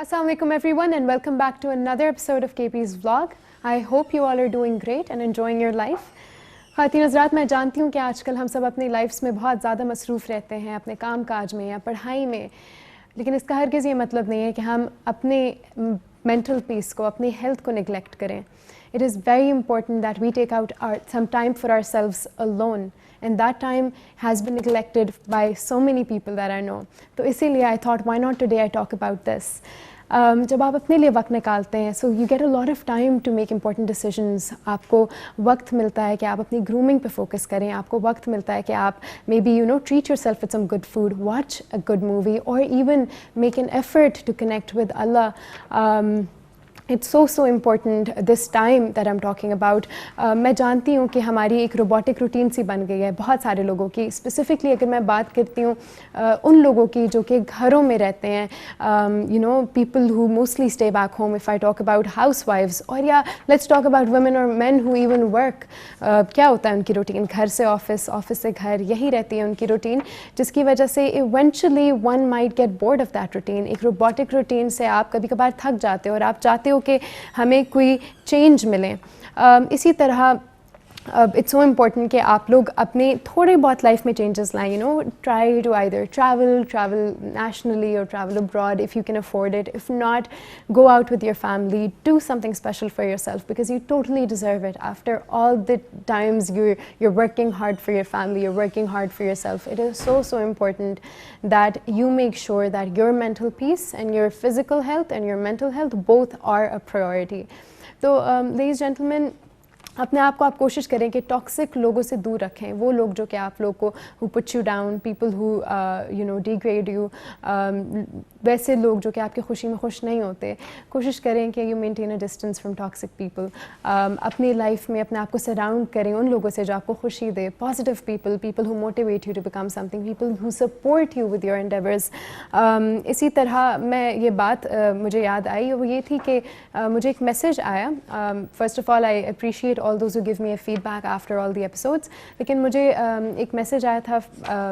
Assalamu alaikum everyone and welcome back to another episode of KP's vlog. I hope you all are doing great and enjoying your life. ख़ातिन हज़रात, मैं जानती हूँ कि आजकल हम सब अपनी लाइफ्स में बहुत ज़्यादा मसरूफ़ रहते हैं अपने काम काज में या पढ़ाई में, लेकिन इसका हरगिज़ ये मतलब नहीं है कि हम अपने मेंटल पीस को, अपनी हेल्थ को निगलेक्ट करें. It is very important that we take out some time for ourselves alone. And that time has been neglected by so many people that I know. तो इसीलिए I thought why not today I talk about this. जब आप अपने लिए वक्त निकालते हैं, so you get a lot of time to make important decisions. आपको वक्त मिलता है कि आप अपनी grooming पे focus करें. आपको वक्त मिलता है कि आप maybe treat yourself with some good food, watch a good movie, or even make an effort to connect with Allah. It's so important this time that I'm talking about. मैं जानती हूँ कि हमारी एक रोबोटिक रूटीन सी बन गई है बहुत सारे लोगों की. स्पेसिफिकली अगर मैं बात करती हूँ उन लोगों की जो कि घरों में रहते हैं, people who mostly stay back home, if I talk about housewives, or let's talk about women or men who even work. क्या होता है उनकी रूटीन? घर से ऑफिस, ऑफिस से घर, यही रहती है उनकी रूटीन, जिसकी वजह से eventually one might get bored of that routine. एक रोबोटिक रूटीन से आप कभी कभार थक जाते हो और आप चाहते हो कि हमें कोई चेंज मिले. इसी तरह it's so important कि आप लोग अपने थोड़े बहुत लाइफ में चेंजेस लाएं. Try to either travel nationally or travel abroad if you can afford it. If not, go out with your family, do something special for yourself because you totally deserve it. After all the times you're working hard for your family, you're working hard for yourself, it is so important that you make sure that your mental peace and your physical health and your mental health both are a priority. So ladies and gentlemen, अपने आप को आप कोशिश करें कि toxic लोगों से दूर रखें. वो लोग जो कि आप लोग को who put you down, people who degrade you, वैसे लोग जो कि आपकी खुशी में खुश नहीं होते. कोशिश करें कि you maintain a distance from toxic people. अपनी लाइफ में अपने आप को सराउंड करें उन लोगों से जो आपको खुशी दे. Positive people who motivate you to become something, people who support you with your endeavors. इसी तरह मैं ये बात मुझे याद आई, वो ये थी कि मुझे एक मैसेज आया. First of all, I appreciate all those who give me a feedback after all the episodes. लेकिन मुझे एक मैसेज आया था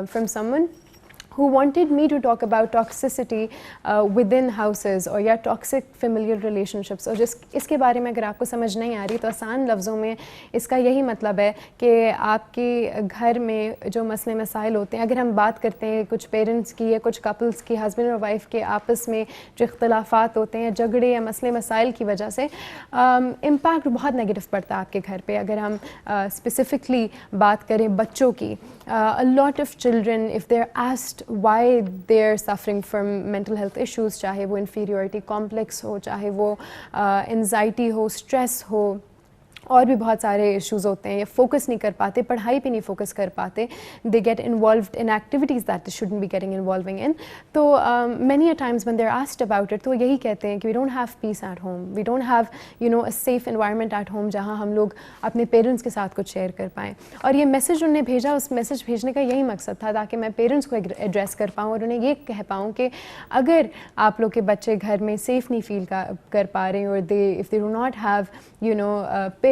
from someone who wanted me to talk about toxicity within houses or toxic familial relationships. और इसके बारे में अगर आपको समझ नहीं आ रही तो आसान लफ्ज़ों में इसका यही मतलब है कि आपके घर में जो मसले मसाइल होते हैं, अगर हम बात करते हैं कुछ पेरेंट्स की या कुछ कपल्स की, हस्बैंड और वाइफ के आपस में जो इख्तलाफात होते हैं, झगड़े या मसले मसाइल की वजह से इम्पैक्ट बहुत नेगेटिव पड़ता है आपके घर पे. अगर हम स्पेसिफ़िकली बात करें बच्चों की, a lot of children, if they're asked why they're suffering from mental health issues, चाहे वो inferiority complex हो, चाहे वो anxiety हो, stress हो, और भी बहुत सारे इश्यूज़ होते हैं, ये फोकस नहीं कर पाते, पढ़ाई पे नहीं फोकस कर पाते, they get involved in activities that they shouldn't be getting involving in. तो many a times when they are asked about it, तो यही कहते हैं कि we don't have peace at home, we don't have a safe environment at home जहाँ हम लोग अपने पेरेंट्स के साथ कुछ शेयर कर पाएँ. और ये मैसेज उन्होंने भेजा, उस मैसेज भेजने का यही मकसद था ताकि मैं पेरेंट्स को एड्रेस कर पाऊँ और उन्हें ये कह पाऊँ कि अगर आप लोग के बच्चे घर में सेफ़ नहीं फील कर पा रहे हैं, और if they do not have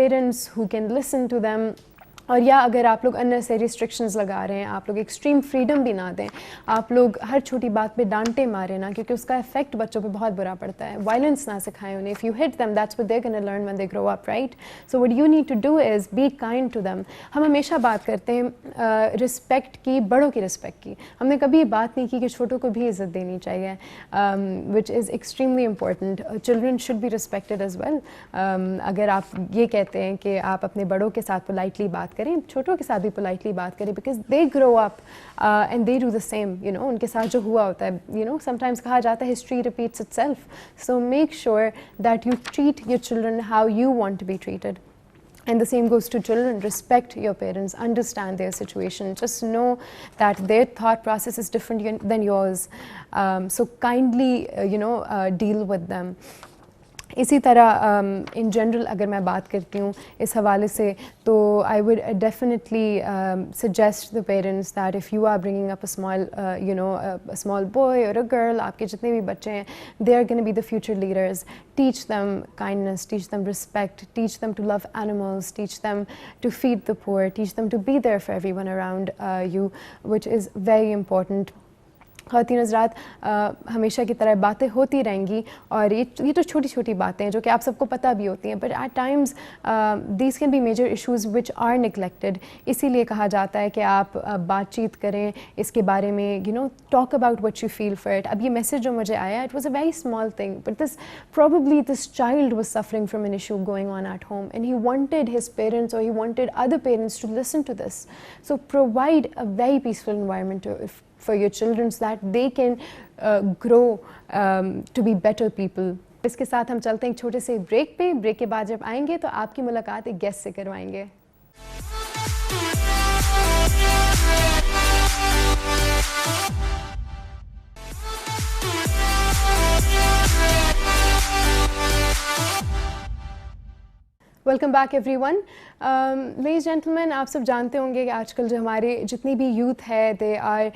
parents who can listen to them, और या अगर आप लोग अननेसेसरी रिस्ट्रिक्शंस लगा रहे हैं, आप लोग एक्सट्रीम फ्रीडम भी ना दें, आप लोग हर छोटी बात पे डांटे मारे ना, क्योंकि उसका इफेक्ट बच्चों पे बहुत बुरा पड़ता है. वायलेंस ना सिखाएं उन्हें. If you hit them that's what they are gonna learn when they grow up, right? So what you need to do is be kind to them. हम हमेशा बात करते हैं रिस्पेक्ट की, बड़ों की रिस्पेक्ट की. हमने कभी ये बात नहीं की कि छोटों को भी इज़्ज़त देनी चाहिए, which is extremely important. Children should be respected as well. अगर आप ये कहते हैं कि आप अपने बड़ों के साथ पोलाइटली बात करें, छोटों के साथ भी पोलाइटली बात करें, because they grow up and they do the same. उनके साथ जो हुआ होता है, समटाइम्स कहा जाता है history repeats itself. So make sure that you treat your children how you want to be treated. And the same goes to children. Respect your parents, understand their situation. Just know that their thought process is different than yours. So kindly, deal with them. इसी तरह in general अगर मैं बात करती हूँ इस हवाले से, तो I would definitely suggest the parents that if you are bringing up a small boy और अ गर्ल, आपके जितने भी बच्चे हैं, they are gonna be the future leaders. Teach them kindness, teach them respect, teach them to love animals, teach them to feed the poor, teach them to be there for everyone around you, which is very important. ख़वातीन हज़रात हमेशा की तरह बातें होती रहेंगी और ये तो छोटी छोटी बातें हैं जो कि आप सबको पता भी होती हैं, but at times these can be major issues which are neglected. इसीलिए कहा जाता है कि आप बातचीत करें इसके बारे में, you know, talk about what you feel for it. अब ये मैसेज जो मुझे आया, it was a very small thing, but this child was suffering from an issue going on at home and he wanted his parents और he wanted other parents to listen to this. So provide a very peaceful environment for your children so that they can grow to be better people. इसके साथ हम चलते हैं एक छोटे से break पे। ब्रेक के बाद जब आएंगे तो आपकी मुलाकात एक गेस्ट से करवाएंगे। Welcome back everyone. Ladies gentleman, आप सब जानते होंगे कि आजकल जो हमारे जितनी भी यूथ है they are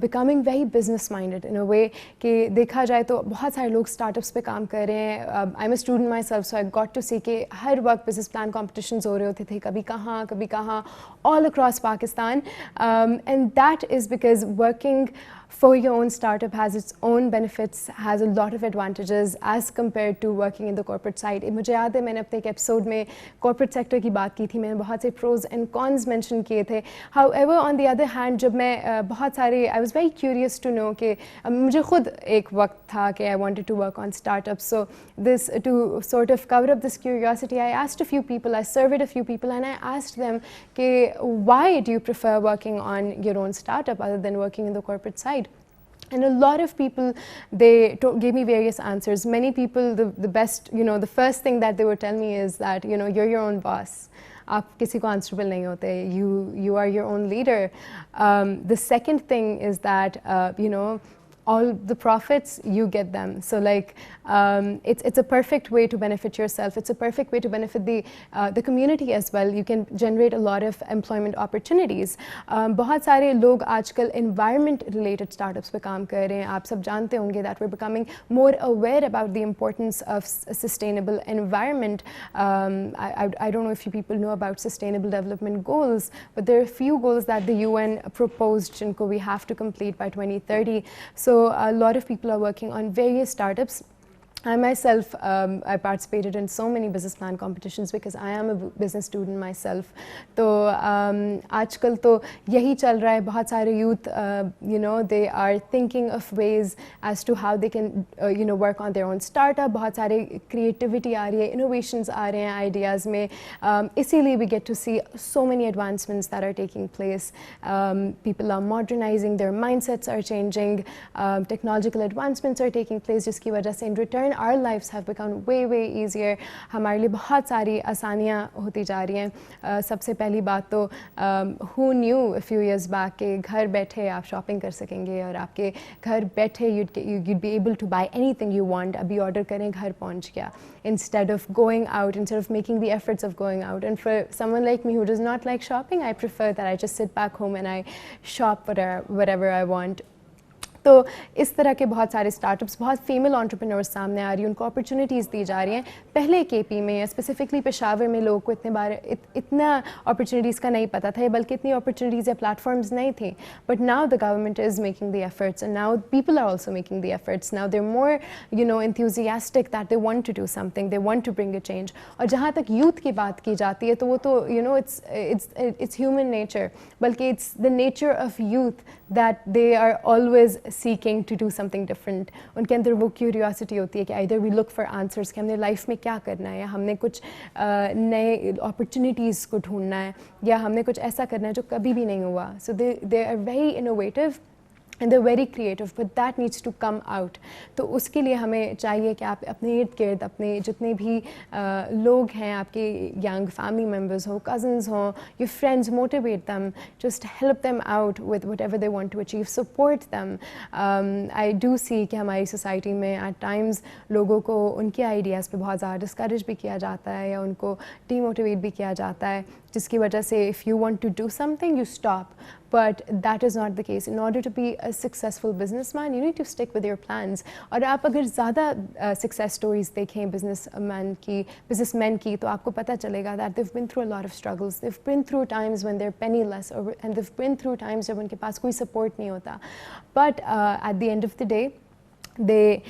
becoming very business minded in a way कि देखा जाए तो बहुत सारे लोग स्टार्टअप्स पे काम कर रहे हैं। I am a student myself, so I got to see कि हर वक्त बिजनेस प्लान कॉम्पिटिशन्स हो रहे होते थे, कभी कहाँ all across Pakistan, and that is because working for your own startup has its own benefits, has a lot of advantages as compared to working in the corporate side. मुझे याद है मैंने अपने एक एपिसोड में कॉर्पोरेट सेक्टर की बात की थी, मैंने बहुत से प्रोज एंड कॉन्स मेंशन किए थे। However on the other hand जब मैं बहुत सारे I was very curious to know कि मुझे खुद एक वक्त था कि I wanted to work on startup, so this to sort of cover up this curiosity I asked a few people, I surveyed a few people and I asked them कि why do you prefer working on your own startup other than working in the corporate side? And a lot of people, they gave me various answers. Many people, the best, you know, the first thing that they would tell me is that, you know, you're your own boss. आप किसी को answerable नहीं होते. You are your own leader. The second thing is that, you know, all the profits, you get them. So like, it's a perfect way to benefit yourself. It's a perfect way to benefit the community as well. You can generate a lot of employment opportunities. बहुत सारे लोग आजकल environment related startups पे काम कर रहे हैं। आप सब जानते होंगे that we're becoming more aware about the importance of sustainable environment. I don't know if you people know about sustainable development goals, but there are a few goals that the UN proposed जिनको we have to complete by 2030. So a lot of people are working on various startups. I myself, I participated in so many business plan competitions because I am a business student myself. तो आजकल तो यही चल रहा है, बहुत सारे youth, you know, they are thinking of ways as to how they can, you know, work on their own startup. बहुत सारे creativity आ रही है, innovations आ रहे हैं ideas में, इसीलिए we get to see so many advancements that are taking place. People are modernizing, their mindsets are changing, technological advancements are taking place, जिसकी वजह से in return our lives have become way easier. हमारे लिए बहुत सारी आसानियाँ होती जा रही हैं। सबसे पहली बात तो who knew a few years back कि घर बैठे आप शॉपिंग कर सकेंगे और आपके घर बैठे you'd be able to buy anything you want. अभी ऑर्डर करें घर पहुँच गया, instead of going out, instead of making the efforts of going out. And for someone like me who does not like shopping, I prefer that I just sit back home and I shop whatever I want. तो इस तरह के बहुत सारे startups, बहुत female entrepreneurs सामने आ रही हैं, उनको अपॉर्चुनिटीज़ दी जा रही हैं। पहले केपी में या स्पेसिफिकली पेशावर में लोगों को इतना अपॉर्चुनिटीज़ का नहीं पता था, बल्कि इतनी अपॉर्चुनिटीज़ या प्लेटफॉर्म्स नहीं थी। But now the government is making the efforts and now people are also making the efforts. Now they are more, you know, enthusiastic that they want to do something, they want to bring a change. और जहाँ तक youth की बात की जाती है तो वो तो, you know, it's human nature, बल्कि it's the nature of youth that they are always seeking to do something different. उनके अंदर वो क्यूरियोसिटी होती है कि either we look for answers कि हमने लाइफ में क्या करना है, या हमने कुछ नए अपॉर्चुनिटीज़ को ढूंढना है, या हमने कुछ ऐसा करना है जो कभी भी नहीं हुआ. So they are very innovative and they're very creative, but that needs to come out. तो उसके लिए हमें चाहिए कि आप अपने इर्द गिर्द अपने जितने भी लोग हैं, आपके young family members हो, cousins हो, your friends, motivate them, just help them out with whatever they want to achieve, support them. I do see कि हमारी society में at times लोगों को उनके ideas पे बहुत ज़्यादा discourage भी किया जाता है या उनको demotivate भी किया जाता है, जिसकी वजह से if you want to do something you stop. but that is not the case. In order to be a successful businessman, you need to stick with your plans. और आप अगर ज़्यादा success stories देखें businessmen की, तो आपको पता चलेगा that they've been through a lot of struggles. They've been through times when they're penniless, and they've been through times जब उनके पास कोई support नहीं होता. But at the end of the day, they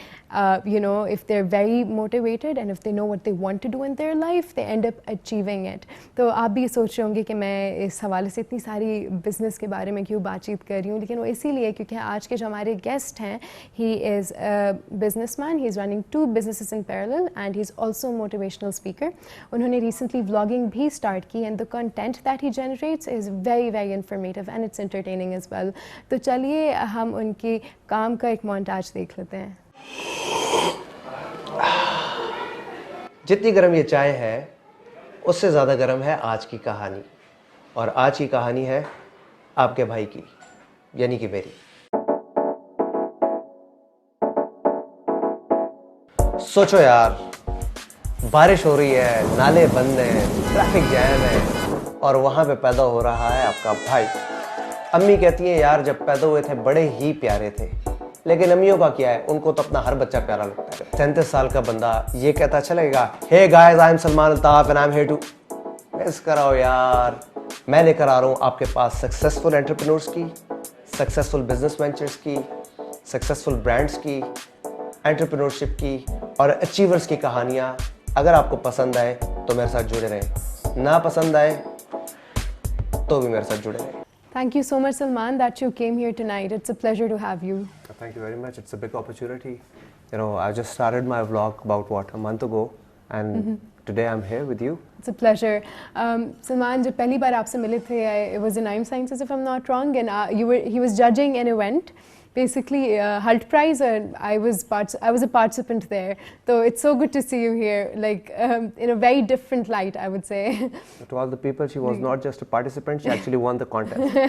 if they're very motivated and if they know what they want to do in their life, they end up achieving it. तो आप भी सोच रहे होंगे कि मैं इस हवाले से इतनी सारी बिज़नेस के बारे में क्यों बातचीत कर रही हूँ, लेकिन वो इसीलिए क्योंकि आज के जो हमारे गेस्ट हैं, he is a businessman, he is running 2 businesses in parallel and he is also a motivational speaker. उन्होंने recently vlogging भी start की and the content that he generates is very very informative and it's entertaining as well. तो चलिए हम उनके काम का एक montage देख लेते हैं. जितनी गर्म ये चाय है उससे ज़्यादा गर्म है आज की कहानी, और आज की कहानी है आपके भाई की, यानी कि मेरी. सोचो यार, बारिश हो रही है, नाले बंद हैं, ट्रैफिक जैम है और वहाँ पे पैदा हो रहा है आपका भाई. अम्मी कहती हैं यार जब पैदा हुए थे बड़े ही प्यारे थे, लेकिन अम्मियों का क्या है, उनको तो अपना हर बच्चा प्यारा लगता है. 33 साल का बंदा ये कहता चलेगा, hey guys I am Salman Altaf and I am here to. Miss कराओ यार, मैं लेकर आ रहा हूँ आपके पास सक्सेसफुल एंटरप्रेन्योर्स की, सक्सेसफुल बिजनेस वेंचर्स की, सक्सेसफुल ब्रांड्स की, एंटरप्रेन्योरशिप की और अचीवर्स की कहानियाँ. अगर आपको पसंद आए तो मेरे साथ जुड़े रहें, ना पसंद आए तो भी मेरे साथ जुड़े रहें. Thank you so much, Salman, that you came here tonight. It's a pleasure to have you. Thank you very much. It's a big opportunity. You know, I just started my vlog about a month ago, and today I'm here with you. It's a pleasure. Salman, जब पहली बार आपसे मिले थे, it was in IM Sciences if I'm not wrong, and he was judging an event, basically Hult Prize, and I was a participant there. So it's so good to see you here, like in a very different light, I would say. To all the people, she was not just a participant; she actually won the contest.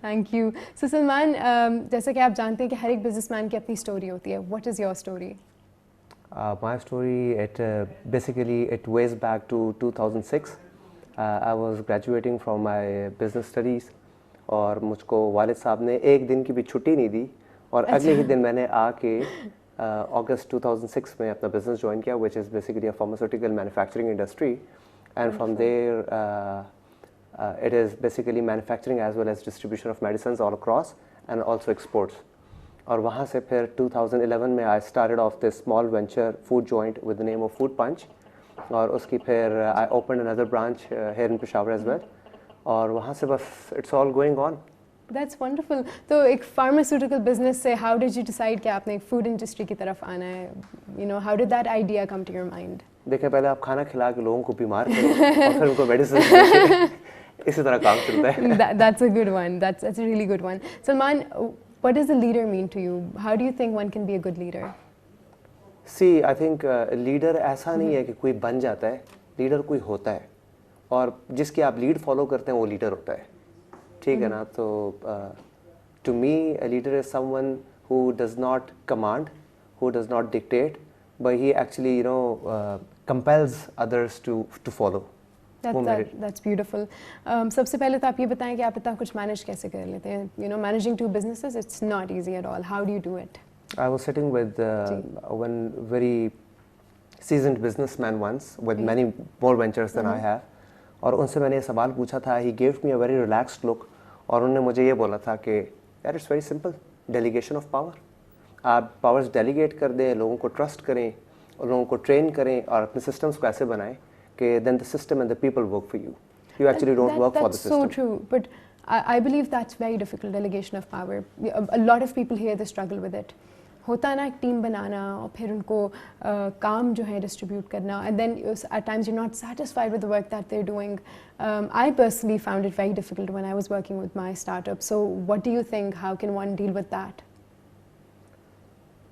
Thank you. So Salman, जैसा कि आप जानते हैं कि हर एक businessman की अपनी story होती है. What is your story? My story, it weighs back to 2006. I was graduating from my business studies, और मुझको वालिद साहब ने एक दिन की भी छुट्टी नहीं दी, और अगले ही दिन मैंने आके अगस्त 2006 में अपना बिजनेस ज्वाइन किया, which is basically a pharmaceutical manufacturing industry, and from there it is basically manufacturing as well as distribution of medicines all across and also exports. और वहाँ से फिर 2011 में I started off this small venture food joint with the name of Food Punch, और उसकी फिर I opened another branch here in Peshawar as well, और वहाँ से बस it's all going on. That's wonderful. तो एक pharmaceutical business से how did you decide कि आपने एक food industry की तरफ आना है? You know, how did that idea come to your mind? देखिए, पहले आप खाना खिला के लोगों को बीमार करो और फिर उनको मेडिसिन दो, इसी तरह काम चलता है. That's a good one. That's a really good one. Salman, what does a leader mean to you? How do you think one can be a good leader? See, I think leader ऐसा नहीं है कि कोई बन जाता है, leader कोई होता है, और जिसकी आप lead follow करते हैं वो leader होता है. ठीक है ना? तो to me a leader is someone who does not command, who does not dictate, but he actually compels others to follow. That's beautiful. सबसे पहले तो आप ये बताएं कि आप इतना कुछ manage कैसे कर लेते हैं? You know, managing 2 businesses, it's not easy at all. How do you do it? I was sitting with one very seasoned businessman once with many more ventures than I have, और उनसे मैंने ये सवाल पूछा था. He gave me a very relaxed look, और उन्होंने मुझे ये बोला था कि यार it's very simple, delegation of power. आप powers delegate कर दें, लोगों को trust करें और लोगों को train करें और अपने systems को ऐसे बनाएं कि then the system and the people work for you. You actually don't work for the system. That's so true, but I believe that's very difficult, delegation of power. A lot of people here, they struggle with it. होता है ना एक team बनाना और फिर उनको काम जो है डिस्ट्रीब्यूट करना, and then at times you're not satisfied with the work that they're doing. I personally found it very difficult when I was working with my startup. So what do you think? How can one deal with that?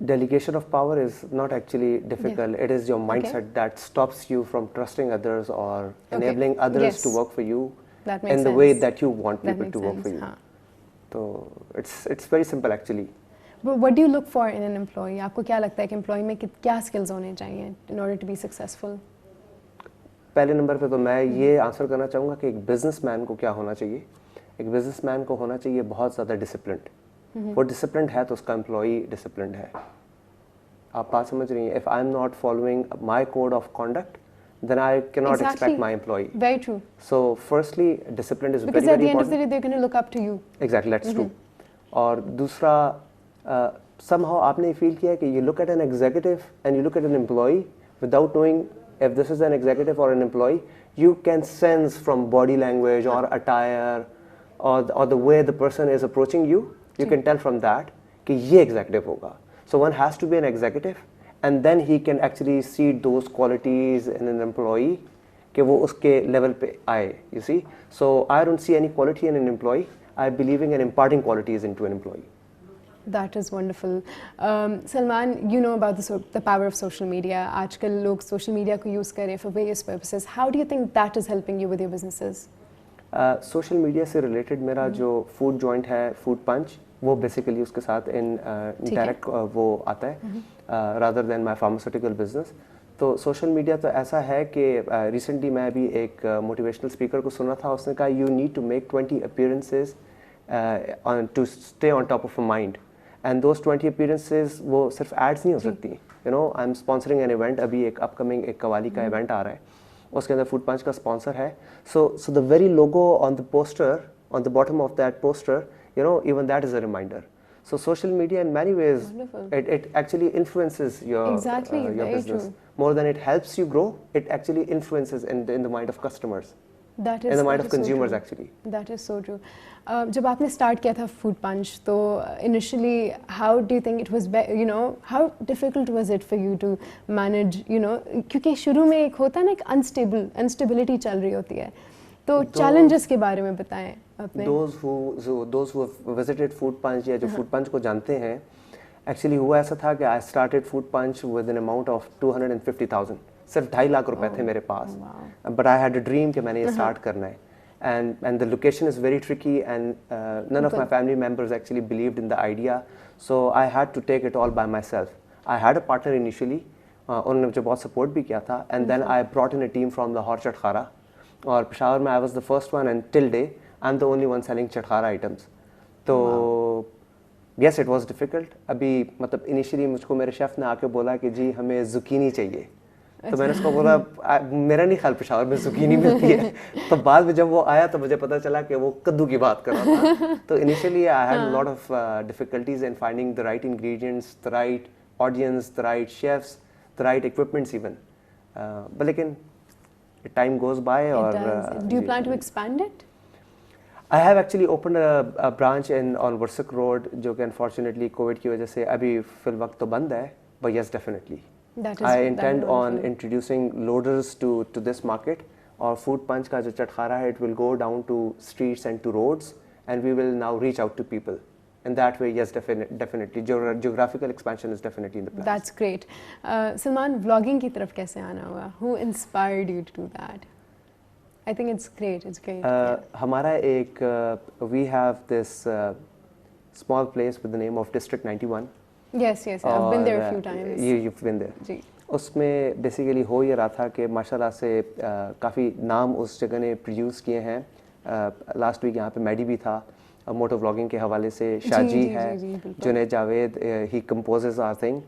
Delegation of power is not actually difficult. It is your mindset that stops you from trusting others or enabling others to work for you in the way that you want people to work for you. So it's very simple actually. But what do you look for in an employee? आपको क्या लगता है कि employee में क्या skills होने चाहिए in order to be successful? पहले नंबर पे तो मैं ये आंसर करना चाहूँगा कि एक बिजनेसमैन को क्या होना चाहिए. एक बिजनेसमैन को होना चाहिए बहुत ज़्यादा डिसिप्लिन्ड। वो डिसिप्लिन्ड है तो उसका एम्प्लॉई डिसिप्लिन्ड है। आप बात समझ रही हैं? If I am not following my code of conduct then I cannot expect my employee. Very true. So firstly, discipline is Because very, at very the end of important. the day, they're going to look up to you. Exactly, that's true. और दूसरा, somehow आपने feel किया कि you look at an executive and you look at an employee without knowing if this is an executive or an employee, you can sense from body language or attire or the way the person is approaching you, you can tell from that कि ये executive होगा. So one has to be an executive and then he can actually see those qualities in an employee कि वो उसके level पे आए, you see. So I don't see any quality in an employee. I believe in imparting qualities into an employee. That is wonderful. Salman, you know about the power of social media. आजकल लोग social media को use कर रहे हैं for various purposes. How do you think that is helping you with your businesses? Social media से related मेरा जो food joint है, Food Punch, वो basically उसके साथ in direct वो आता है rather than my pharmaceutical business. तो सोशल मीडिया तो ऐसा है कि रिसेंटली मैं अभी एक मोटिवेशनल स्पीकर को सुना था, उसने कहा you need to make 20 appearances to stay on top of a mind, and those 20 appearances वो सिर्फ एड्स नहीं हो सकती। You know, I am sponsoring an event, अभी एक अपकमिंग एक कवाली का इवेंट आ रहा है, उसके अंदर फूड पंच का स्पॉन्सर है। So the very logo on the poster, on the bottom of that poster, you know, even that is a reminder. So social media in many ways, it actually influences your business. True. More than it helps you grow, it actually influences in the mind of customers. That is, in the mind of so consumers true. actually. That is so true. जब आपने start किया था Food Punch, तो initially how do you think it was, you know, how difficult was it for you to manage, you know, क्योंकि शुरू में एक होता है ना, एक instability चल रही होती है, तो challenges के बारे में बताएं अपने। Those who have visited Food Punch या जो Food Punch को जानते हैं, एक्चुअली हुआ ऐसा था कि I started Food Punch with an amount of 250,000, सिर्फ 2.5 लाख रुपए थे मेरे पास, but I had a dream कि मैंने ये स्टार्ट करना है, and the location is very tricky and none of my family members actually believed in the idea, so I had to take it all by myself. I had a partner initially, उन्होंने मुझे बहुत support भी किया था, and then I brought in a team from Lahore Chatkhara, और पेशावर में I was the first one and till day I am the only one selling Chatkhara items. तो Yes, it was difficult. अभी मतलब इनिशियली मुझको मेरे शेफ़ ने आके बोला कि जी हमें ज़ुकीनी चाहिए, तो मैंने उसको बोला मेरा नहीं ख्याल पेशावर में ज़ुकीनी मिलती है। तो बाद में जब वो आया तो मुझे पता चला कि वो कद्दू की बात कर रहा था। तो initially I had a lot of difficulties in finding the right ingredients, the right audience, the right chefs, the right equipments even, but लेकिन टाइम गोज बाय। और do you plan to expand it? I have actually opened a branch on Warsak Road, जो कि unfortunately COVID की वजह से अभी fill वक्त तो बंद है, but yes, definitely. I intend on introducing loaders to this market, और food punch का जो चटखारा है, it will go down to streets and to roads, and we will now reach out to people. In that way, yes, definitely. Geographical expansion is definitely in the plans. That's great. Salman, vlogging की तरफ कैसे आना हुआ? Who inspired you to do that? I think it's great. It's great. हमारा एक we have this small place with the name of District 91. Yes, I've been there a few times. You've been there. जी. उसमें basically हो ये रहा था कि माशाल्लाह से काफ़ी नाम उस जगह ने प्रोड्यूस किए हैं। लास्ट वीक यहाँ पे मैडी भी था, मोटो व्लॉगिंग के हवाले से, शाजी है, जुनैद जावेद, ही कंपोजेस आवर थिंग,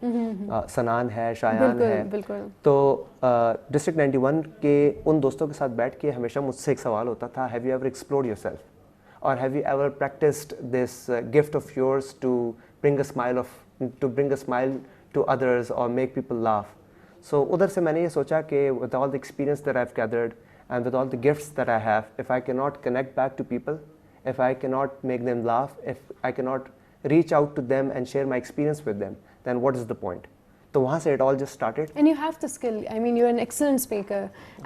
सनान है, शायान है। तो डिस्ट्रिक्ट 91 के उन दोस्तों के साथ बैठ के हमेशा मुझसे एक सवाल होता था, have you ever explored yourself, और have you ever practised this gift of yours to bring a smile to others और मेक पीपल लाफ। सो उधर से मैंने ये सोचा कि with all the experience that I have gathered and with all the gifts that I have, if I can not connect back to people, if I cannot make them laugh, if I cannot reach out to them and share my experience with them, then what is the point? तो वहाँ से it all just started. And you have the skill. I mean, you're an excellent speaker.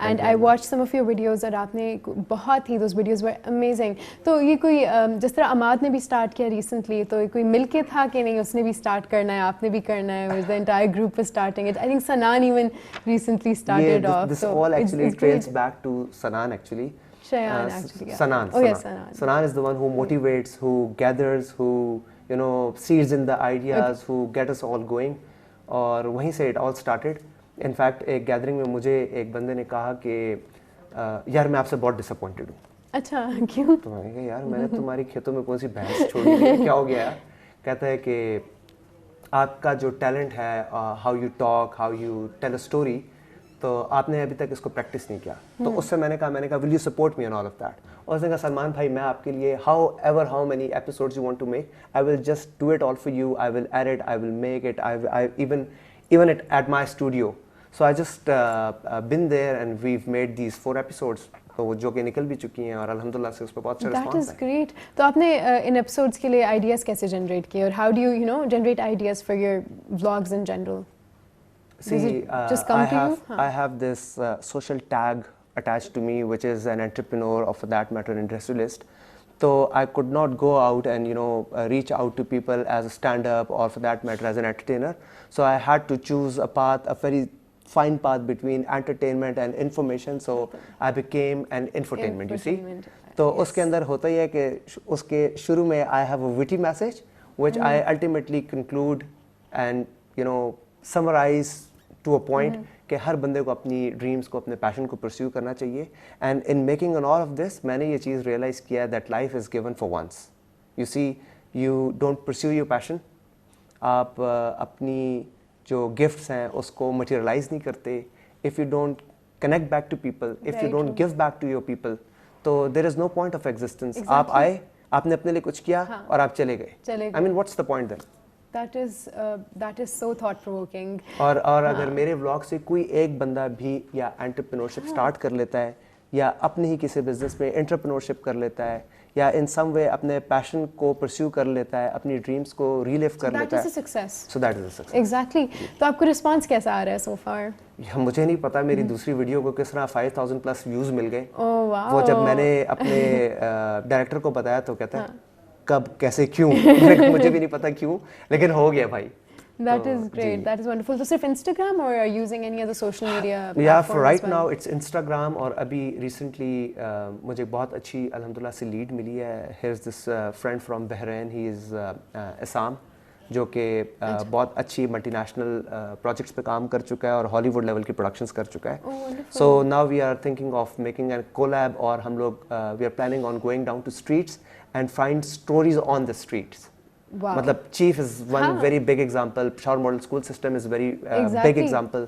And I watched some of your videos और आपने बहुत ही those videos were amazing. तो ये कोई जिस तरह अमाद ने भी start किया recently, तो ये कोई मिलके था कि नहीं उसने भी start करना है, आपने भी करना है, or the entire group was starting it? I think Sanan even recently started off. This all actually trails back to Sanan actually. Shayan actually. Yeah. Sanan. Oh yes, Sanan. Sanan is the one who motivates, who gathers, who seeds in the ideas, who get us all going. और वहीं से it all started. In fact, एक gathering में मुझे एक बंदे ने कहा कि यार मैं आपसे बहुत डिसअपॉइंटेड हूँ। अच्छा क्यों? तो मैंने कहा यार मैंने तुम्हारी खेतों में कौन सी भैंस छोड़ी है, क्या हो गया यार? कहता है कि आपका जो टैलेंट है, how you talk, how you tell a story, तो आपने अभी तक इसको प्रैक्टिस नहीं किया। तो उससे मैंने कहा will you support me on all of that? और उसने कहा सलमान भाई मैं आपके लिए how many episodes you want to make, I will just do it all for you, I will edit, I will make it, I even it at my studio. So I just been there and we've made these 4 episodes, तो वो जो कि निकल भी चुकी हैं और अल्हम्दुलिल्लाह से उस पर बहुत अच्छा दैट रिस्पांस इज़ है। ग्रेट। तो आपने इन एपिसोड्स के लिए आइडियाज़ कैसे जनरेट किए और how do you know generate ideas for your vlogs in general? See, just come to you? I have this social tag attached to me, which is an entrepreneur or for that matter, industrialist. So I could not go out and reach out to people as a stand-up or for that matter as an entertainer. So I had to choose a path, a very fine path between entertainment and information. So I became an infotainment. You see. तो उसके अंदर होता ही है कि उसके शुरू में I have a witty message, which I ultimately conclude and summarize to a point कि हर बंदे को अपनी ड्रीम्स को, अपने पैशन को परस्यू करना चाहिए। And in making on all of this मैंने ये चीज़ रियलाइज़ किया है that life is given for once. You see, you don't pursue your passion, आप अपनी जो गिफ्ट्स हैं उसको मटेरियलाइज नहीं करते। If you don't connect back to people, if you don't give back to your people, तो there is no point of existence. आप आए, आपने अपने लिए कुछ किया और आप चले गए। I mean what's the point then? That is so thought provoking. और अगर मेरे व्लॉग से कोई एक बंदा भी या एंटरप्रेन्योरशिप स्टार्ट कर लेता है या अपने ही किसी बिजनेस में एंटरप्रेन्योरशिप कर लेता है या इन सम वे अपने पैशन को परस्यू कर लेता है, अपनी ड्रीम्स को रीलिव कर लेता है, that is a success. So that is a success. Exactly. तो आपको रिस्पांस कैसा आ रहा है so far? मुझे नहीं पता मेरी दूसरी वीडियो को किस तरह 5000 प्लस व्यूज मिल गए। Oh wow. वो जब मैंने अपने डायरेक्टर को बताया तो कहता है कब, कैसे, क्यों? मुझे भी नहीं पता क्यों, लेकिन हो गया भाई। That is great. That is wonderful. So सिर्फ Instagram or are you using any other social media platforms? Yeah, for right now it's Instagram और अभी recently मुझे बहुत अच्छी अल्हम्दुलिल्लाह से लीड मिली है। Here's this friend from Bahrain, he is Assam, जो कि बहुत अच्छी मल्टीनेशनल प्रोजेक्ट्स पे काम कर चुका है और हॉलीवुड लेवल की प्रोडक्शंस कर चुका है। So now we are thinking of making an collab और हम लोग we are planning on going down to streets and find stories on the streets. मतलब chief is one very big example, Peshawar model school system is very big example.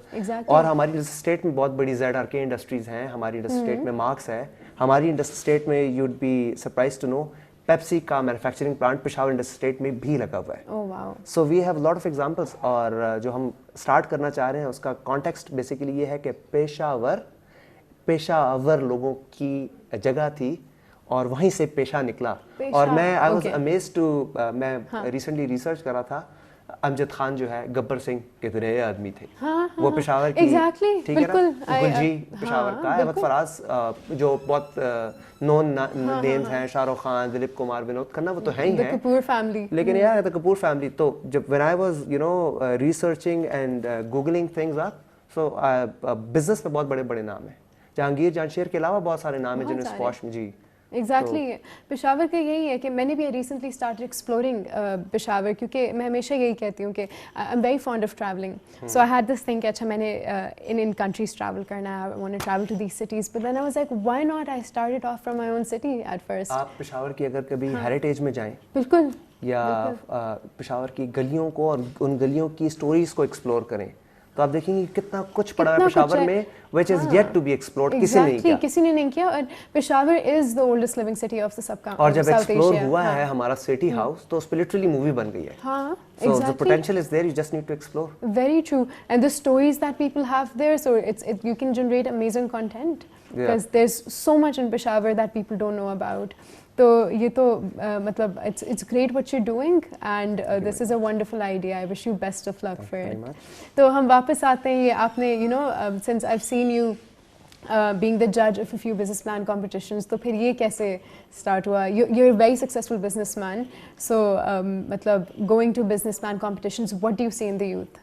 और हमारी state में बहुत बड़ी ZRK industries हैं, हमारी स्टेट में marks है, हमारी स्टेट में you'd be surprise to know Pepsi का manufacturing plant Peshawar industry state में भी लगा हुआ है। So we have lot of examples और जो हम स्टार्ट करना चाह रहे हैं उसका कॉन्टेक्स्ट बेसिकली ये है कि पेशावर लोगों की जगह थी और वहीं से पेशा निकला। और मैं आई वाज अमेज्ड टू, मैं रिसेंटली रिसर्च कर रहा था, अमजद खान जो है गब्बर सिंह के दुनिया आदमी थे। वो पेशावर की, ठीक है ना, गुलजी पेशावर का, अहमद फराज जो बहुत नोन नेम्स हैं, शाहरुख खान, दिलीप कुमार, विनोद खन्ना, वो तो हैं ही हैं, कपूर फैमिली। लेकिन यार द कपूर फैमिली, तो जब when I was researching and googling things up, so business में बहुत बड़े बड़े नाम हैं, जहांगीर जांशेर के अलावा बहुत सारे नाम हैं जिन्हें स्क्वॉश में जी। एग्जैक्टली पेशावर का यही है कि मैंने भी रिसेंटली स्टार्ट एक्सप्लोरिंग पेशावर, क्योंकि मैं हमेशा यही कहती हूँ कि I am very fond of travelling. So I had this thing कि अच्छा मैंने इन कंट्रीज ट्रैवल करना है, I want to travel to these cities, but then I was like why not, I started off from my own city at first. आप पेशावर की अगर कभी हेरिटेज में जाएं, बिल्कुल, या पेशावर की गलियों को और उन गलियों की स्टोरीज को एक्सप्लोर करें, तो आप देखेंगे कितना कुछ पड़ा है पेशावर में, which is yet to be explored। किसी ने नहीं किया। और Peshawar is the oldest living city of the subcontinent. और जब एक्सप्लोर हुआ है हमारा सिटी हाउस, तो उस पे लिटरली मूवी बन गई है। हाँ, so the potential is there, you just need to explore। Very true, and the stories that people have there, so you can generate amazing content because there's so much in Peshawar that people don't know about। तो ये तो मतलब it's great what you're doing and this is a wonderful idea। I wish you best of luck for it। तो हम वापस आते हैं, ये आपने since I've seen you being the judge of a few business plan competitions, तो फिर ये कैसे start हुआ? You're a very successful businessman, so मतलब going to business plan competitions, what do you see in the youth?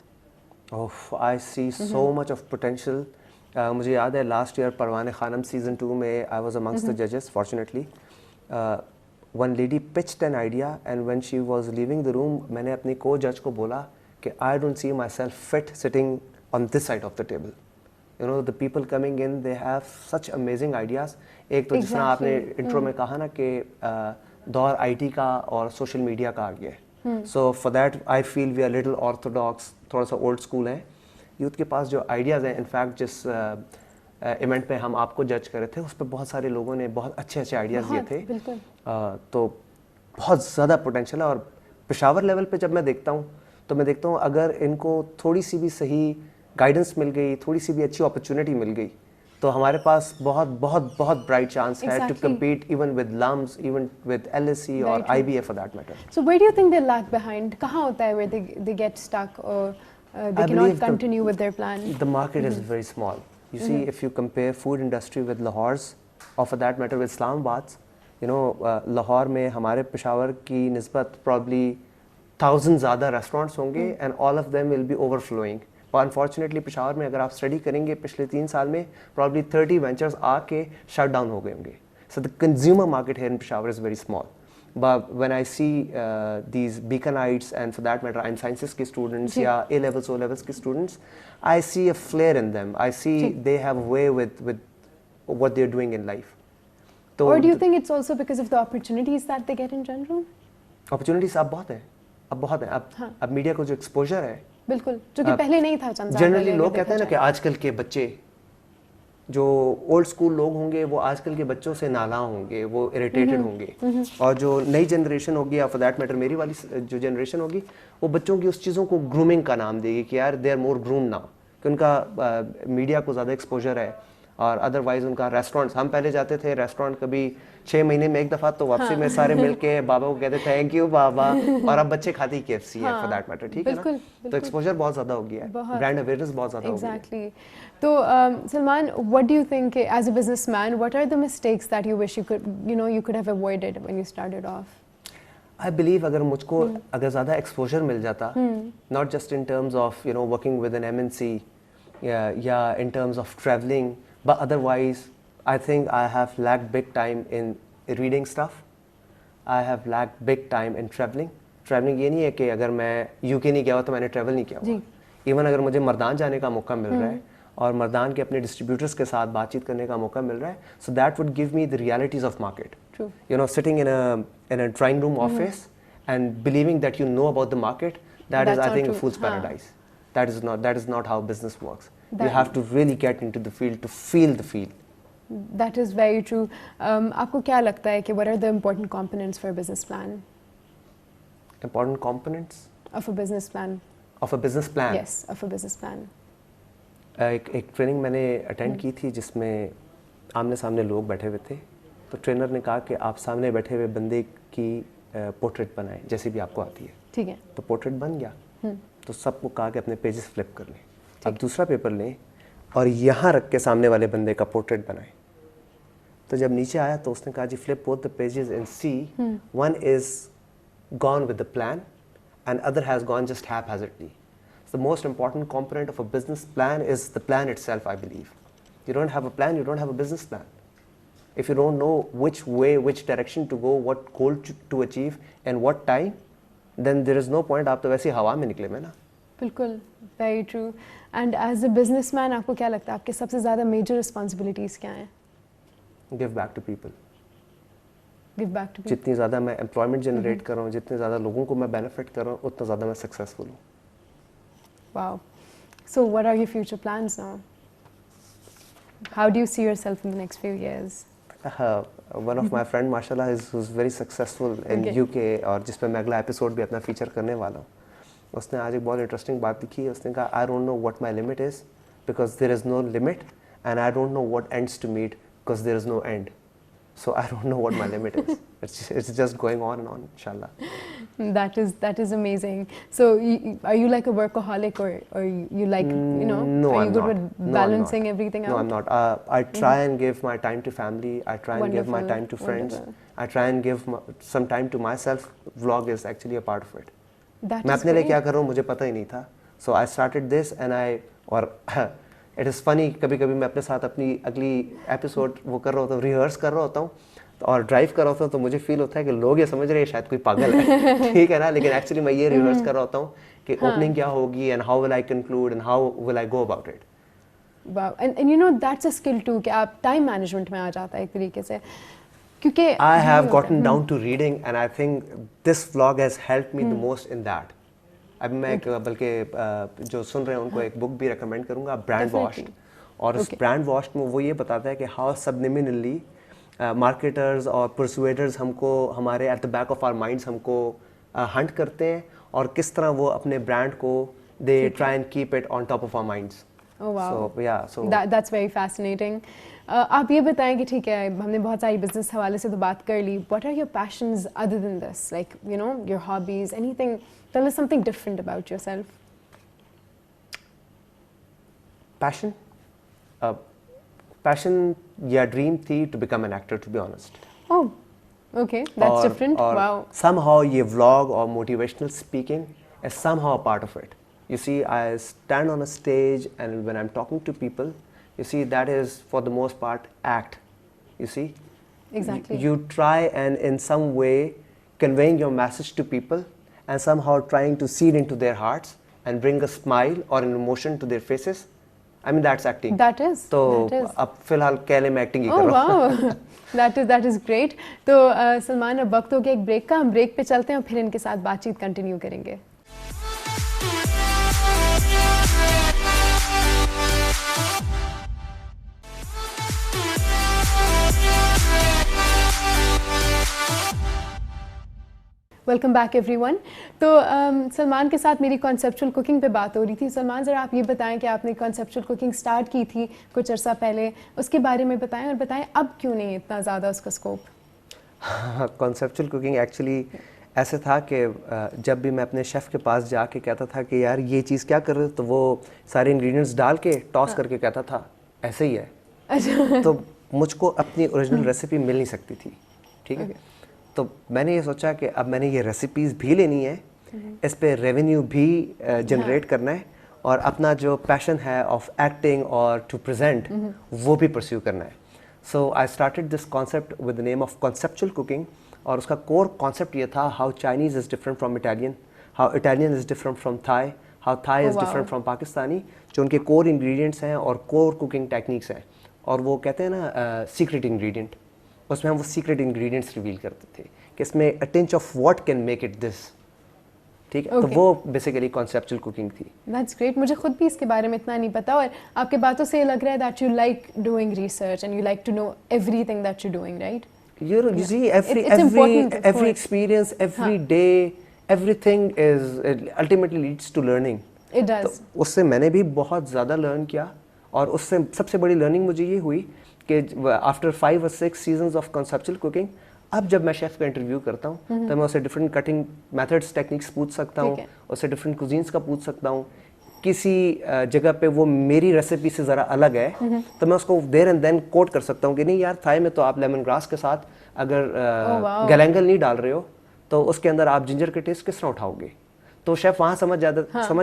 Oh, I see so much of potential। मुझे याद है last year परवाने खानम season 2 में I was amongst the judges fortunately। one lady pitched an idea and when she was leaving the room, मैंने अपने co-judge को बोला कि I don't see myself fit sitting on this side of the table। You know, the people coming in, they have such amazing ideas. एक तो जिस तरह आपने इंट्रो में कहा ना कि दौर आईटी का और सोशल मीडिया का आ गया है. So for that I feel we are little orthodox, थोड़ा सा ओल्ड स्कूल है. यूथ के पास जो आइडियाज़ हैं, इनफैक्ट जिस इवेंट पे हम आपको जज कर रहे थे, उस पर बहुत सारे लोगों ने बहुत अच्छे अच्छे आइडियाज़ दिए थे. तो बहुत ज़्यादा पोटेंशियल है. और पेशावर लेवल पे जब मैं देखता हूँ तो मैं देखता हूँ अगर इनको थोड़ी सी भी सही गाइडेंस मिल गई, थोड़ी सी भी अच्छी अपॉर्चुनिटी मिल गई, तो हमारे पास बहुत बहुत बहुत ब्राइट चांस है to compete even with LUMS, even with LSE or IBA for that matter. So where do you think they lag behind? कहाँ होता है where they get stuck or they cannot continue with their plan? The market is very small. You see, if you compare food industry with Lahore's or for that matter with Islamabad's, you know, Lahore में हमारे पेशावर की निस्बत probably 1000 ज़्यादा restaurants होंगे and all of them will be overflowing. और unfortunately Peshawar में अगर आप स्टडी करेंगे पिछले 3 साल में प्रॉब्ली 30 वेंचर्स आके शट डाउन हो गए होंगे. So the consumer market here in Peshawar is very small. But when I see these Beaconites and for that matter I M Sciences के स्टूडेंट्स या ए लेवल्स ओ लेवल्स के students, I see a flair in them. I see they have way with what they are doing in life. तो और do you think it's also because of the opportunities that they get in general? Opportunities अब बहुत है. अब media को जो exposure है, बिल्कुल, जो कि पहले नहीं था. जनरली लोग कहते हैं ना कि आजकल के बच्चे, जो ओल्ड स्कूल लोग होंगे वो आजकल के बच्चों से नाला होंगे, वो इरिटेटेड होंगे. और जो नई जनरेशन होगी या फॉर दैट मैटर मेरी वाली जो जनरेशन होगी, वो बच्चों की उस चीज़ों को ग्रूमिंग का नाम देगी कि यार they are more groom now, कि उनका मीडिया को ज़्यादा एक्सपोजर है. और अदरवाइज उनका रेस्टोरेंट्स, हम पहले जाते थे रेस्टोरेंट कभी 6 महीने में एक दफ़ा, तो वापसी में सारे मिलके बाबा को कहते थैंक यू बाबा. और अब बच्चे खाते ही KFC है फॉर दैट मैटर. ठीक है ना. तो एक्सपोजर बहुत ज़्यादा हो गया है, ब्रांड अवेयरनेस बहुत ज़्यादा हो गई है. एग्जैक्टली. तो Salman, what do you think as a businessman, what are the mistakes that you wish you could have avoided when you started off? I believe अगर मुझको अगर ज़्यादा एक्सपोजर मिल जाता, not just in terms of working with an MNC या in terms of travelling, but otherwise I think I have lacked big time in reading stuff. I have lacked big time in traveling. Traveling ये नहीं है कि अगर मैं UK नहीं गया हुआ तो मैंने ट्रैवल नहीं किया हुआ. इवन अगर मुझे मर्दान जाने का मौका मिल रहा है और मर्दान के अपने डिस्ट्रीब्यूटर्स के साथ बातचीत करने का मौका मिल रहा है, so that would give me the realities of market. True. You know, sitting in a drawing room office and believing that you know about the market, that's I think a fool's paradise. That is not how business works. You have to really get into the field to feel the field. That is very true. आपको क्या लगता है कि what are the important components for a business plan? Important components? Of a business plan. Of a business plan? Yes, of a business plan. एक training मैंने attend की थी जिसमें आमने सामने लोग बैठे हुए थे. तो ट्रेनर ने कहा कि आप सामने बैठे हुए बंदे की पोर्ट्रेट बनाएं जैसी भी आपको आती है. ठीक है. तो पोर्ट्रेट बन गया. तो सबको कहा कि अपने पेजेस फ्लिप कर लें. अब दूसरा पेपर लें और यहाँ रख के सामने वाले बंदे का पोर्ट्रेट बनाएं. तो जब नीचे आया तो उसने कहा जी flip both the pages and see one is gone with the plan and other has gone just haphazardly. The most important component of a business plan is the plan itself, I believe. You don't have a plan, you don't have a business plan. If you don't know which way, which direction to go, what goal to achieve and what time, then there is no point. आप तो वैसे ही हवा में निकले में ना. बिल्कुल, very true. And as a businessman, आपको क्या लगता है आपके सबसे ज़्यादा major responsibilities क्या हैं? Give back to people. Give back to people. जितनी ज़्यादा मैं employment generate कर रहा हूँ, जितने ज़्यादा लोगों को मैं benefit कर रहा हूँ, उतना ज़्यादा मैं successful हूँ. Wow. So what are your future plans now? How do you see yourself in the next few years? One of my friend माशाल्लाह who's very successful in UK और जिस पे मैं अगला एपिसोड भी अपना फीचर करने वाला हूँ, उसने आज एक बहुत इंटरेस्टिंग बात लिखी. उसने कहा I don't know what my limit is because there is no limit and I don't know what ends to meet because there is no end. So I don't know what my limit is. It's just going on and on, inshallah. That is amazing. So are you like a workaholic or you like, you know, no, are I'm you good not. with No, balancing everything out? No, I'm not. I try and give my time to family. I try and give my Wonderful, time to friends. wonderful. I try and give some time to myself. Vlog is actually a part of it. That मैं is अपने लिए great. क्या कर रहा हूँ मुझे पता ही नहीं था. So I started this and और it is funny, कभी-कभी मैं अपने साथ अपनी अगली एपिसोड वो कर रहा होता हूँ, रिहर्स कर रहा होता हूँ और ड्राइव कर रहा होता हूँ, तो मुझे फील होता है कि लोग ये समझ रहे हैं शायद कोई पागल है. ठीक है ना. लेकिन एक्चुअली मैं ये रिहर्स कर रहा होता हूँ कि ओपनिंग क्या होगी and how will I conclude and how will I go about it. Wow. And you know that's a skill too कि आप time management में आ जाता है एक तरीके से क्योंकि I have gotten down to reading and I think this vlog has helped me the most in that. अभी मैं बल्कि जो सुन रहे हैं उनको एक बुक भी recommend करूँगा, Brand Washed. और उस Brand Washed में वो ये बताता है कि how subliminally marketers और persuaders हमको हमारे at the back of our minds हमको hunt करते हैं और किस तरह वो अपने brand को they try and keep it on top of our minds. Oh wow. So yeah, so that's very fascinating. आप ये बताएं कि ठीक है हमने बहुत सारी बिजनेस हवाले से तो बात कर ली. What are your passions other than this? Like you know your hobbies, anything? Tell us something different about yourself. Passion? Passion या dream थी to become an actor, to be honest. Oh, okay, that's different. और Wow. somehow ये vlog और motivational speaking is somehow a part of it. You see, I stand on a stage and when I'm talking to people, you see that is for the most part act. You see? Exactly. You try and in some way conveying your message to people and somehow trying to seed into their hearts and bring a smile or an emotion to their faces. I mean that's acting. That is. तो that is. अब फिलहाल कहले मैं acting ही Oh कर रहा हूँ. wow. that is great. तो सलमान अब वक्त हो गया एक ब्रेक का. हम ब्रेक पे चलते हैं और फिर इनके साथ बातचीत कंटिन्यू करेंगे. Welcome back everyone. तो सलमान के साथ मेरी कॉन्सेप्चुअल कुकिंग पे बात हो रही थी. सलमान ज़रा आप ये बताएं कि आपने कॉन्सेप्चुअल कुकिंग स्टार्ट की थी कुछ अर्सा पहले, उसके बारे में बताएं और बताएं अब क्यों नहीं इतना ज़्यादा उसका स्कोप. कॉन्सेप्चुअल कुकिंग एक्चुअली ऐसे था कि जब भी मैं अपने शेफ़ के पास जाके कहता था कि यार ये चीज़ क्या कर रहे हो, तो वो सारे इंग्रेडिएंट्स डाल के टॉस करके कहता था ऐसे ही है. अच्छा. तो मुझको अपनी ओरिजिनल रेसिपी मिल नहीं सकती थी. ठीक है. तो मैंने ये सोचा कि अब मैंने ये रेसिपीज़ भी लेनी है, इस पे रेवेन्यू भी जनरेट करना है और अपना जो पैशन है ऑफ एक्टिंग और टू प्रेजेंट वो भी परस्यू करना है. So I started this concept with the name of conceptual cooking और उसका कोर कॉन्सेप्ट ये था how Chinese is different from Italian, how Italian is different from Thai, how Thai is different from Pakistani, जो उनके core ingredients हैं और core cooking techniques हैं. और वो कहते हैं ना सीक्रेट इंग्रेडिएंट, उसमें हम वो सीक्रेट इंग्रेडिएंट्स रिवील करते थे कि इसमें a tinge of what can make it this. ठीक है. तो वो बेसिकली कॉन्सेप्चुअल कुकिंग थी. That's great. मुझे खुद भी इसके बारे में इतना नहीं पता और आपके बातों से लग रहा है that you like doing research and you like to know everything that you doing, right? You see every experience, every day, everything is ultimately leads to learning. It does. तो उससे मैंने भी बहुत ज़्यादा लर्न किया और उससे सबसे बड़ी लर्निंग मुझे ये हुई कि after 5 or 6 seasons of conceptual cooking, अब जब मैं शेफ़ का इंटरव्यू करता हूँ तो मैं उससे डिफरेंट कटिंग मेथड्स टेक्निक्स पूछ सकता हूँ, उससे डिफरेंट कुजीन्स का पूछ सकता हूँ. किसी जगह पे वो मेरी रेसिपी से ज़रा अलग है तो मैं उसको देयर एंड देन कोट कर सकता हूँ कि नहीं यार, थाई में तो आप लेमन ग्रास के साथ अगर गैलेंगल नहीं डाल रहे हो तो उसके अंदर आप जिंजर के टेस्ट किस तरह उठाओगे. तो शेफ़ वहाँ समझ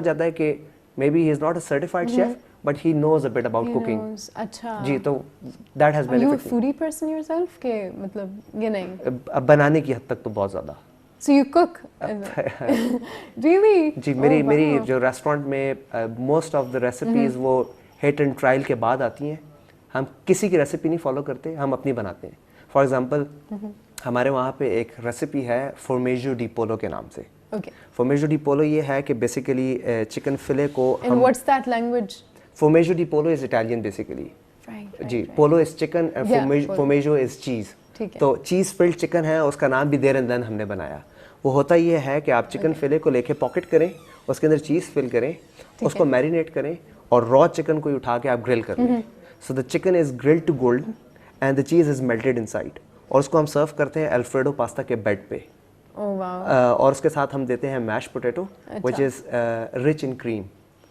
जाता है कि maybe he is not a certified chef but he knows a bit about cooking. अच्छा जी. तो that has benefit. You foodie person yourself के मतलब ये नहीं? अब बनाने की हद तक तो बहुत ज़्यादा. So you cook? Really? जी. मेरी जो रेस्टोरेंट में मोस्ट ऑफ द रेसिपीज़ वो हिट एंड ट्रायल के बाद आती हैं. हम किसी की रेसिपी नहीं फॉलो करते, हम अपनी बनाते हैं. फॉर एग्जांपल हमारे वहाँ पे एक रेसिपी है फॉर्मेजो डी पोलो के नाम से. फॉर्मेजो डी पोलो ये है कि बेसिकली चिकन फिले को And what's that language? फॉर्मेजो डी पोलो इज़ इटालियन बेसिकली. जी. पोलो इज़ चिकन एंड फॉर्मेजो इज़ चीज़. तो चीज़ फिल्ड चिकन है, उसका नाम भी देयर एंड देन हमने बनाया. वो होता ये है कि आप चिकन फिले को लेके पॉकेट करें, उसके अंदर चीज़ फिल करें, उसको मैरिनेट करें और रॉ चिकन को उठा के आप ग्रिल कर लें. So the chicken is grilled to golden and the cheese is melted inside. और उसको हम सर्व करते हैं अल्फ्रेडो पास्ता के बेड पे. और उसके साथ हम देते हैं mash potato which is rich in cream.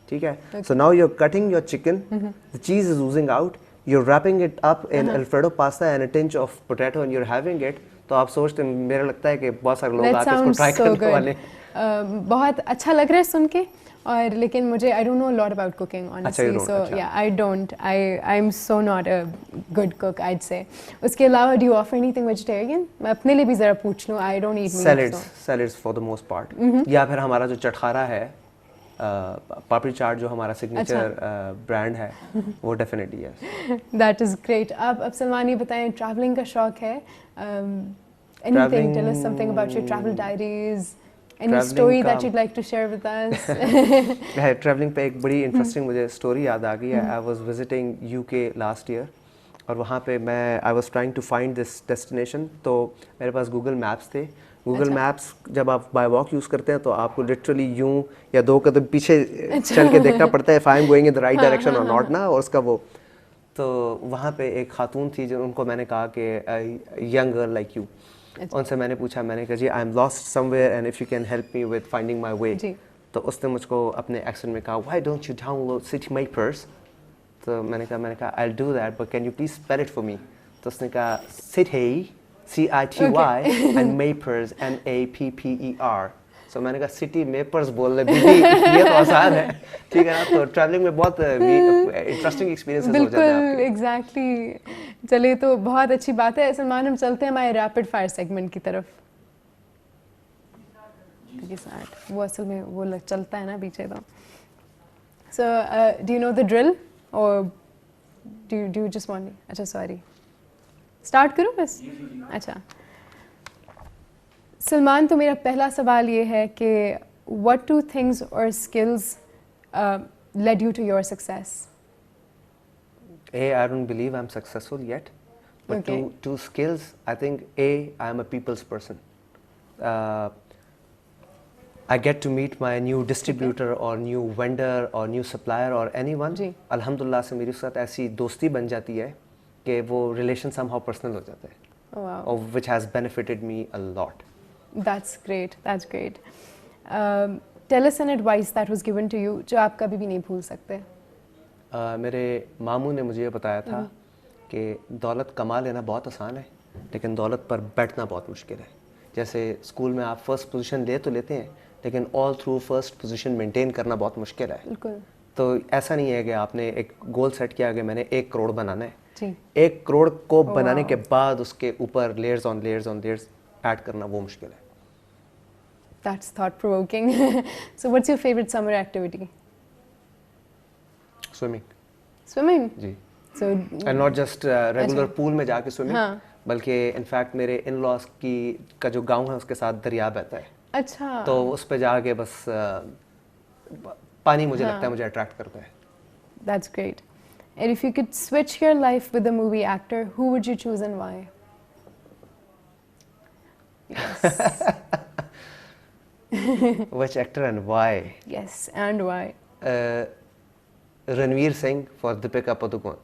ठीक है. So now you are cutting your chicken, the cheese is oozing out, you are wrapping it up in Alfredo pasta and a tinge of potato and you are having it. तो आप सोचते हैं, मेरा लगता है कि बहुत सारे लोग आके इसको ट्राई करने वाले. बहुत अच्छा लग रहा है सुन के. और लेकिन मुझे I don't know lot about cooking honestly. So yeah I am so not a good cook I'd say. उसके अलावा do you offer anything vegetarian? मैं अपने लिए भी ज़रा पूछ लूँ. I don't eat meat. Salads for the most part. या फिर हमारा जो चटखारा है पापड़ी चाट जो हमारा सिग्नेचर ब्रांड है वो डेफिनेटली है। That is great. अब सलमान ये बताएं, ट्रैवलिंग का शौक है? Anything, tell us something about your travel diaries, any story that you'd like to share with us. Travelling पे एक बड़ी इंटरेस्टिंग मुझे स्टोरी याद आ गई है। I was visiting UK last year और वहाँ पे मैं I was trying to find this destination. तो मेरे पास गूगल मैप्स थे। गूगल मैप्स जब आप बाय वॉक यूज़ करते हैं तो आपको लिटरली यूं या 2 कदम पीछे चल के देखना पड़ता है if I am going in the right direction और नॉट ना। और उसका वो तो वहाँ पे एक खातून थी जो उनको मैंने कहा कि यंग गर्ल लाइक यू, उनसे मैंने पूछा, मैंने कहा जी I am lost somewhere and if you can help me with finding my way. तो उसने मुझको अपने एक्सेंट में कहा why don't you download city mappers. तो मैंने कहा I will do that but can you please spell it for me. तो उसने कहा city CITY and mappers MAPPER। So मैंने कहा सिटी मेपर्स बोल रहे बीबी, ये तो आसान है, ठीक है ना। तो ट्रैवलिंग में बहुत इंटरेस्टिंग एक्सपीरियंसेस हो जाते हैं आपके। बिल्कुल, एग्जैक्टली। चलिए तो बहुत अच्छी बात है सलमान, हम चलते हैं हमारे रैपिड फायर सेगमेंट की तरफ। वो असल में वो चलता है ना पीछे तो। So do you know the drill और डू यू जस्ट वांट? अच्छा सॉरी, स्टार्ट करूँ बस? अच्छा सलमान, तो मेरा पहला सवाल ये है कि what 2 things or skills led you to your success? I don't believe I'm successful yet, but Okay. two skills. I think I'm a people's person. I get to meet my new distributor or new vendor or new supplier or anyone. जी। अल्हम्दुलिल्लाह से मेरे साथ ऐसी दोस्ती बन जाती है कि वो relation somehow personal हो जाता है, Wow, or which has benefited me a lot. that's great, that's great. Tell us an advice that was given to you जो आप कभी भी नहीं भूल सकते। मेरे मामू ने मुझे ये बताया था कि दौलत कमा लेना बहुत आसान है लेकिन दौलत पर बैठना बहुत मुश्किल है। जैसे स्कूल में आप फर्स्ट पोजीशन ले तो लेते हैं लेकिन all through first position maintain करना बहुत मुश्किल है। बिल्कुल। तो ऐसा नहीं है कि आपने एक गोल सेट किया कि मैंने 1 करोड़ बनाना है। जी। 1 करोड़ को बनाने के बाद उसके ऊपर layers on layers on layers add करना वो मुश्किल है। That's thought provoking. So what's your favorite summer activity? Swimming. Swimming? जी। So and not just regular pool में जाके स्विमिंग, हाँ। बल्कि इनफैक्ट मेरे इन लॉज की का जो गांव है उसके साथ दरिया बहता है। अच्छा। तो उस पे जाके बस पानी मुझे लगता है मुझे अट्रैक्ट करता है। That's great. And if you could switch your life with a movie actor, who would you choose and why? Yes. Which actor and why? Yes, and why? Ranveer Singh for Deepika Padukone.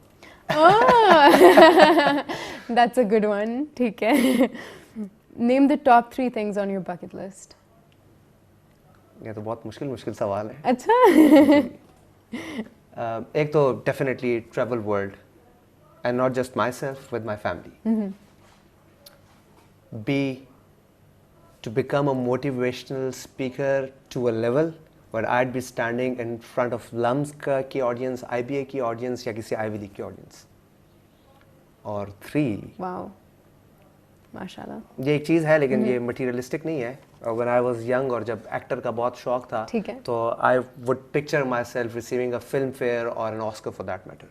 Oh, that's a good one. ठीक है। Name the top 3 things on your bucket list. ये तो बहुत मुश्किल सवाल है। अच्छा। एक तो definitely travel world and not just myself with my family. Be to become a motivational speaker to a level where I'd be standing in front of LUMS की audience, IBA की audience या किसी Ivy League की audience। और 3, Wow, माशाल्लाह। ये एक चीज़ है लेकिन ये materialistic नहीं है। When I was young और जब एक्टर का बहुत शौक था ठीक है। तो I would picture myself receiving a filmfare or an Oscar for that matter।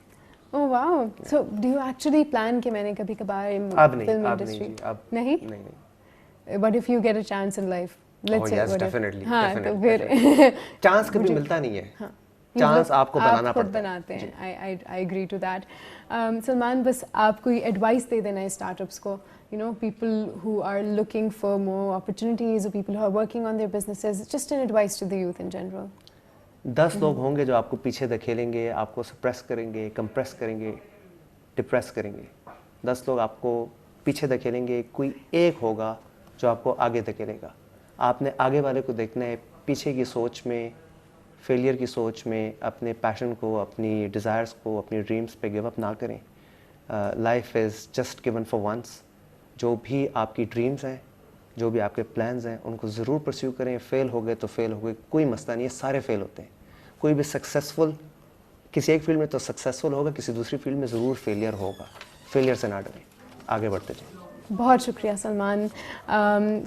Oh wow, so do you actually plan कि मैंने कभी कभार अब नहीं, film अब industry? नहीं जी, अब नहीं? नहीं। But if you get a chance in life, let's Oh say yes, what if- definitely, हाँ, definitely, तो फिर चांस कभी मिलता नहीं है। चांस आपको बनाना आप खुद पड़ता है। बनाते हैं। I agree to that. Salman, बस आप कोई एडवाइस दे देना है स्टार्टअप्स को, you know, people who are looking for more opportunities or people who are working on their businesses, just an advice to the youth in general. 10 लोग होंगे जो आपको पीछे धकेलेंगे, आपको सप्रेस करेंगे, कंप्रेस करेंगे, डिप्रेस करेंगे। 10 लोग आपको पीछे धकेलेंगे, कोई एक होगा जो आपको आगे धकेलेगा। आपने आगे वाले को देखना है, पीछे की सोच में, फेलियर की सोच में अपने पैशन को, अपनी डिज़ायर्स को, अपनी ड्रीम्स पे गिव अप ना करें। Life is just given for once. जो भी आपकी ड्रीम्स हैं, जो भी आपके प्लान्स हैं, उनको ज़रूर परस्यू करें। फेल हो गए तो फेल हो गए, कोई मसला नहीं है, सारे फेल होते हैं। कोई भी सक्सेसफुल किसी एक फील्ड में तो सक्सेसफुल होगा, किसी दूसरी फील्ड में ज़रूर फेलियर होगा। फेलियर से ना डरें, आगे बढ़ते जाएं। बहुत शुक्रिया सलमान।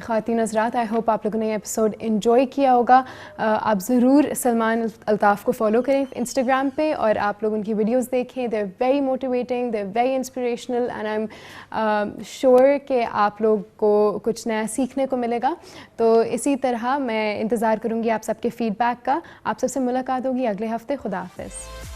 ख़वातीन हज़रात, आई होप आप लोगों ने ये एपिसोड इन्जॉय किया होगा। आप ज़रूर सलमान अल्ताफ़ को फॉलो करें इंस्टाग्राम पे और आप लोग उनकी वीडियोस देखें। They are very motivating, they are very inspirational and I am sure कि आप लोग को कुछ नया सीखने को मिलेगा। तो इसी तरह मैं इंतज़ार करूँगी आप सबके फ़ीडबैक का। आप सबसे मुलाकात होगी अगले हफ़्ते। खुदा हाफ़िज़।